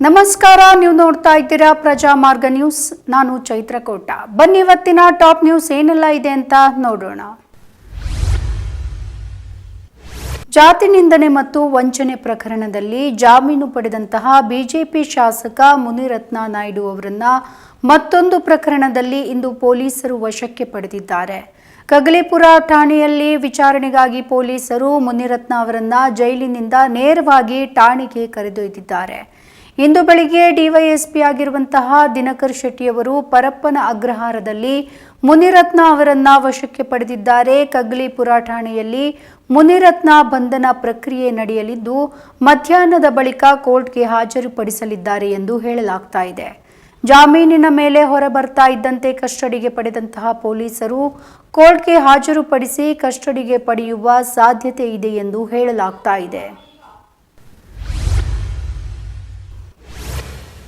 ನಮಸ್ಕಾರ, ನೀವು ನೋಡ್ತಾ ಇದ್ದೀರಾ ಪ್ರಜಾಮಾರ್ಗ ನ್ಯೂಸ್. ನಾನು ಚೈತ್ರಕೋಟ. ಬನ್ನಿ ಇವತ್ತಿನ ಟಾಪ್ ನ್ಯೂಸ್ ಏನೆಲ್ಲ ಇದೆ ಅಂತ ನೋಡೋಣ. ಜಾತಿ ನಿಂದನೆ ಮತ್ತು ವಂಚನೆ ಪ್ರಕರಣದಲ್ಲಿ ಜಾಮೀನು ಪಡೆದಂತಹ ಬಿಜೆಪಿ ಶಾಸಕ ಮುನಿರತ್ನ ನಾಯ್ಡು ಅವರನ್ನ ಮತ್ತೊಂದು ಪ್ರಕರಣದಲ್ಲಿ ಇಂದು ಪೊಲೀಸರು ವಶಕ್ಕೆ ಪಡೆದಿದ್ದಾರೆ. ಕಗಲೇಪುರ ಠಾಣೆಯಲ್ಲಿ ವಿಚಾರಣೆಗಾಗಿ ಪೊಲೀಸರು ಮುನಿರತ್ನ ಅವರನ್ನ ಜೈಲಿನಿಂದ ನೇರವಾಗಿ ಠಾಣೆಗೆ ಕರೆದೊಯ್ದಿದ್ದಾರೆ. ಇಂದು ಬೆಳಿಗ್ಗೆ ಡಿವೈಎಸ್ಪಿ ಆಗಿರುವಂತಹ ದಿನಕರ್ ಶೆಟ್ಟಿಯವರು ಪರಪ್ಪನ ಅಗ್ರಹಾರದಲ್ಲಿ ಮುನಿರತ್ನ ಅವರನ್ನ ವಶಕ್ಕೆ ಪಡೆದಿದ್ದಾರೆ. ಕಗಲೇಪುರ ಠಾಣೆಯಲ್ಲಿ ಮುನಿರತ್ನ ಬಂಧನ ಪ್ರಕ್ರಿಯೆ ನಡೆಯಲಿದ್ದು ಮಧ್ಯಾಹ್ನದ ಬಳಿಕ ಕೋರ್ಟ್ಗೆ ಹಾಜರುಪಡಿಸಲಿದ್ದಾರೆ ಎಂದು ಹೇಳಲಾಗ್ತಾ ಇದೆ. ಜಾಮೀನಿನ ಮೇಲೆ ಹೊರಬರ್ತಾ ಇದ್ದಂತೆ ಕಸ್ಟಡಿಗೆ ಪಡೆದಂತಹ ಪೊಲೀಸರು ಕೋರ್ಟ್ಗೆ ಹಾಜರುಪಡಿಸಿ ಕಸ್ಟಡಿಗೆ ಪಡೆಯುವ ಸಾಧ್ಯತೆ ಇದೆ ಎಂದು ಹೇಳಲಾಗ್ತಾ ಇದೆ.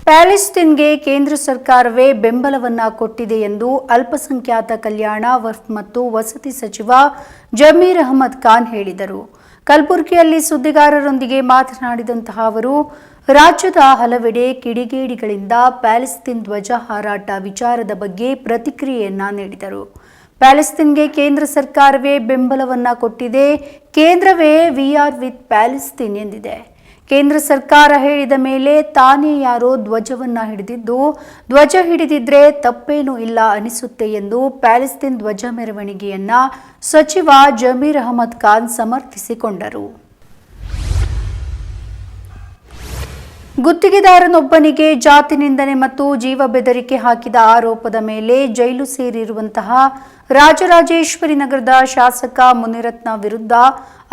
ಪ್ಯಾಲೆಸ್ತೈನ್ಗೆ ಕೇಂದ್ರ ಸರ್ಕಾರವೇ ಬೆಂಬಲವನ್ನ ಕೊಟ್ಟಿದೆ ಎಂದು ಅಲ್ಪಸಂಖ್ಯಾತ ಕಲ್ಯಾಣ, ವಕ್ಫ್ ಮತ್ತು ವಸತಿ ಸಚಿವ ಜಮೀರ್ ಅಹಮದ್ ಖಾನ್ ಹೇಳಿದರು. ಕಲಬುರಗಿಯಲ್ಲಿ ಸುದ್ದಿಗಾರರೊಂದಿಗೆ ಮಾತನಾಡಿದಂತಹ ಅವರು ರಾಜ್ಯದ ಹಲವೆಡೆ ಕಿಡಿಗೇಡಿಗಳಿಂದ ಪ್ಯಾಲೆಸ್ತೈನ್ ಧ್ವಜ ಹಾರಾಟ ವಿಚಾರದ ಬಗ್ಗೆ ಪ್ರತಿಕ್ರಿಯೆಯನ್ನ ನೀಡಿದರು. ಪ್ಯಾಲೆಸ್ತೈನ್ಗೆ ಕೇಂದ್ರ ಸರ್ಕಾರವೇ ಬೆಂಬಲವನ್ನ ಕೊಟ್ಟಿದೆ, ಕೇಂದ್ರವೇ ವಿ ಆರ್ ವಿತ್ ಪ್ಯಾಲೆಸ್ತೈನ್ ಎಂದಿದೆ. ಕೇಂದ್ರ ಸರ್ಕಾರ ಹೇಳಿದ ಮೇಲೆ ತಾನೇ ಯಾರೋ ಧ್ವಜವನ್ನ ಹಿಡಿದಿದ್ದು, ಧ್ವಜ ಹಿಡಿದಿದ್ರೆ ತಪ್ಪೇನೂ ಇಲ್ಲ ಅನಿಸುತ್ತೆ ಎಂದು ಪ್ಯಾಲೆಸ್ತೈನ್ ಧ್ವಜ ಮೆರವಣಿಗೆಯನ್ನ ಸಚಿವ ಜಮೀರ್ ಅಹಮದ್ ಖಾನ್ ಸಮರ್ಥಿಸಿಕೊಂಡರು. ಗುತ್ತಿಗೆದಾರನೊಬ್ಬನಿಗೆ ಜಾತಿ ನಿಂದನೆ ಮತ್ತು ಜೀವ ಬೆದರಿಕೆ ಹಾಕಿದ ಆರೋಪದ ಮೇಲೆ ಜೈಲು ಸೇರಿರುವಂತಹ ರಾಜರಾಜೇಶ್ವರಿ ನಗರದ ಶಾಸಕ ಮುನಿರತ್ನ ವಿರುದ್ಧ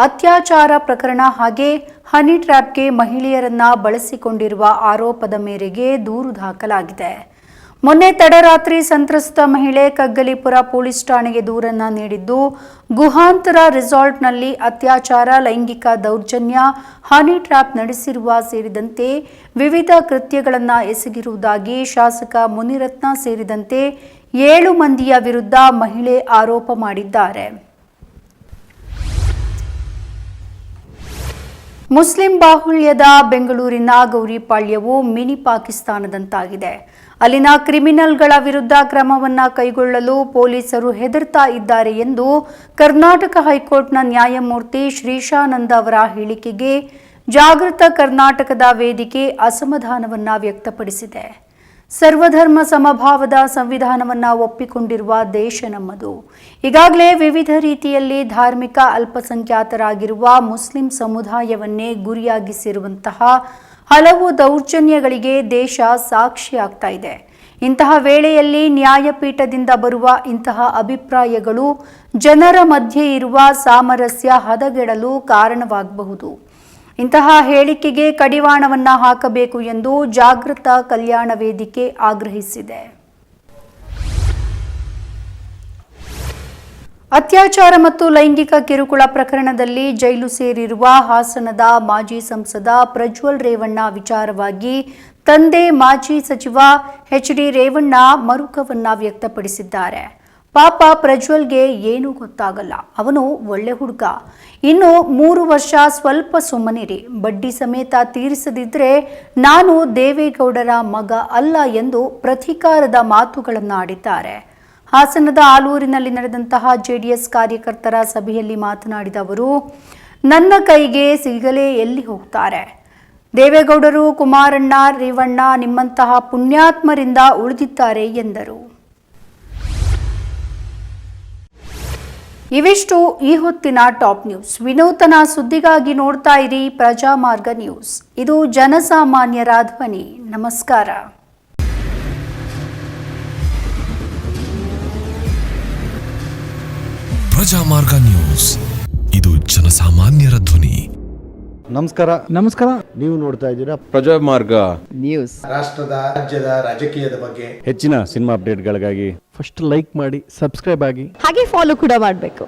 ಅತ್ಯಾಚಾರ ಪ್ರಕರಣ ಹಾಗೆ ಹನಿ ಟ್ರ್ಯಾಪ್ಗೆ ಮಹಿಳೆಯರನ್ನ ಬಳಸಿಕೊಂಡಿರುವ ಆರೋಪದ ಮೇರೆಗೆ ದೂರು ದಾಖಲಾಗಿದೆ. ಮೊನ್ನೆ ತಡರಾತ್ರಿ ಸಂತ್ರಸ್ತ ಮಹಿಳೆ ಕಗ್ಗಲೀಪುರ ಪೊಲೀಸ್ ಠಾಣೆಗೆ ದೂರನ್ನ ನೀಡಿದ್ದು, ಗುಹಾಂತರ ರೆಸಾರ್ಟ್ನಲ್ಲಿ ಅತ್ಯಾಚಾರ, ಲೈಂಗಿಕ ದೌರ್ಜನ್ಯ, ಹನಿ ಟ್ರ್ಯಾಪ್ ನಡೆಸಿರುವ ಸೇರಿದಂತೆ ವಿವಿಧ ಕೃತ್ಯಗಳನ್ನು ಎಸಗಿರುವುದಾಗಿ ಶಾಸಕ ಮುನಿರತ್ನ ಸೇರಿದಂತೆ 7 ಮಂದಿಯ ವಿರುದ್ಧ ಮಹಿಳೆ ಆರೋಪ ಮಾಡಿದ್ದಾರೆ. ಮುಸ್ಲಿಂ ಬಾಹುಳ್ಯದ ಬೆಂಗಳೂರಿನ ಗೌರಿಪಾಳ್ಯವು ಮಿನಿ ಪಾಕಿಸ್ತಾನದಂತಾಗಿದೆ. ಅಲ್ಲಿನ ಕ್ರಿಮಿನಲ್ಗಳ ವಿರುದ್ಧ ಕ್ರಮವನ್ನ ಕೈಗೊಳ್ಳಲು ಪೊಲೀಸರು ಹೆದರ್ತಾ ಇದ್ದಾರೆ ಎಂದು ಕರ್ನಾಟಕ ಹೈಕೋರ್ಟ್ನ ನ್ಯಾಯಮೂರ್ತಿ ಶ್ರೀಶಾನಂದ ಅವರ ಹೇಳಿಕೆಗೆ ಜಾಗೃತ ಕರ್ನಾಟಕದ ವೇದಿಕೆ ಅಸಮಾಧಾನವನ್ನ ವ್ಯಕ್ತಪಡಿಸಿದೆ. ಸರ್ವಧರ್ಮ ಸಮಭಾವದ ಸಂವಿಧಾನವನ್ನ ಒಪ್ಪಿಕೊಂಡಿರುವ ದೇಶ ನಮ್ಮದು. ಈಗಾಗಲೇ ವಿವಿಧ ರೀತಿಯಲ್ಲಿ ಧಾರ್ಮಿಕ ಅಲ್ಪಸಂಖ್ಯಾತರಾಗಿರುವ ಮುಸ್ಲಿಂ ಸಮುದಾಯವನ್ನೇ ಗುರಿಯಾಗಿಸಿರುವಂತಹ ಹಲವು ದೌರ್ಜನ್ಯಗಳಿಗೆ ದೇಶ ಸಾಕ್ಷಿಯಾಗ್ತಾ ಇದೆ. ಇಂತಹ ವೇಳೆಯಲ್ಲಿ ನ್ಯಾಯಪೀಠದಿಂದ ಬರುವ ಇಂತಹ ಅಭಿಪ್ರಾಯಗಳು ಜನರ ಮಧ್ಯೆ ಇರುವ ಸಾಮರಸ್ಯ ಹದಗೆಡಲು ಕಾರಣವಾಗಬಹುದು. ಇಂತಹ ಹೇಳಿಕೆಗೆ ಕಡಿವಾಣವನ್ನ ಹಾಕಬೇಕು ಎಂದು ಜಾಗೃತ ಕಲ್ಯಾಣ ವೇದಿಕೆ ಆಗ್ರಹಿಸಿದೆ. ಅತ್ಯಾಚಾರ ಮತ್ತು ಲೈಂಗಿಕ ಕಿರುಕುಳ ಪ್ರಕರಣದಲ್ಲಿ ಜೈಲು ಸೇರಿರುವ ಹಾಸನದ ಮಾಜಿ ಸಂಸದ ಪ್ರಜ್ವಲ್ ರೇವಣ್ಣ ವಿಚಾರವಾಗಿ ತಂದೆ ಮಾಜಿ ಸಚಿವ ಎಚ್.ಡಿ. ರೇವಣ್ಣ ಮರುಕವನ್ನ ವ್ಯಕ್ತಪಡಿಸಿದ್ದಾರೆ. ಪಾಪ ಪ್ರಜ್ವಲ್ಗೆ ಏನೂ ಗೊತ್ತಾಗಲ್ಲ, ಅವನು ಒಳ್ಳೆ ಹುಡುಗ, ಇನ್ನು 3 ವರ್ಷ ಸ್ವಲ್ಪ ಸುಮ್ಮನಿರಿ, ಬಡ್ಡಿ ಸಮೇತ ತೀರಿಸದಿದ್ರೆ ನಾನು ದೇವೇಗೌಡರ ಮಗ ಅಲ್ಲ ಎಂದು ಪ್ರತೀಕಾರದ ಮಾತುಗಳನ್ನು ಆಡಿದ್ದಾರೆ. ಹಾಸನದ ಆಲೂರಿನಲ್ಲಿ ನಡೆದಂತಹ ಜೆಡಿಎಸ್ ಕಾರ್ಯಕರ್ತರ ಸಭೆಯಲ್ಲಿ ಮಾತನಾಡಿದ ಅವರು, ನನ್ನ ಕೈಗೆ ಸಿಗಲೇ ಎಲ್ಲಿ ಹೋಗ್ತಾರೆ, ದೇವೇಗೌಡರು, ಕುಮಾರಣ್ಣ, ರೇವಣ್ಣ ನಿಮ್ಮಂತಹ ಪುಣ್ಯಾತ್ಮರಿಂದ ಉಳಿದಿದ್ದಾರೆ ಎಂದರು. ಇವಿಷ್ಟು ಈ ಹೊತ್ತಿನ ಟಾಪ್ ನ್ಯೂಸ್. ವಿನೂತನ ಸುದ್ದಿಗಾಗಿ ನೋಡ್ತಾ ಇರಿ ಪ್ರಜಾಮಾರ್ಗ ನ್ಯೂಸ್. ಇದು ಜನಸಾಮಾನ್ಯರ ಧ್ವನಿ. ನಮಸ್ಕಾರ. ಪ್ರಜಾಮಾರ್ಗ ನ್ಯೂಸ್, ಇದು ಜನಸಾಮಾನ್ಯರ ಧ್ವನಿ. ನಮಸ್ಕಾರ. ನೀವು ನೋಡ್ತಾ ಇದ್ದೀರಾ ಪ್ರಜಾಮಾರ್ಗ ನ್ಯೂಸ್. ರಾಷ್ಟ್ರದ ರಾಜ್ಯದ ರಾಜಕೀಯದ ಬಗ್ಗೆ ಹೆಚ್ಚಿನ ಸಿನಿಮಾ ಅಪ್ಡೇಟ್ಗಳಿಗಾಗಿ ಫಸ್ಟ್ ಲೈಕ್ ಮಾಡಿ, ಸಬ್ಸ್ಕ್ರೈಬ್ ಆಗಿ, ಹಾಗೆ ಫಾಲೋ ಕೂಡ ಮಾಡಬೇಕು.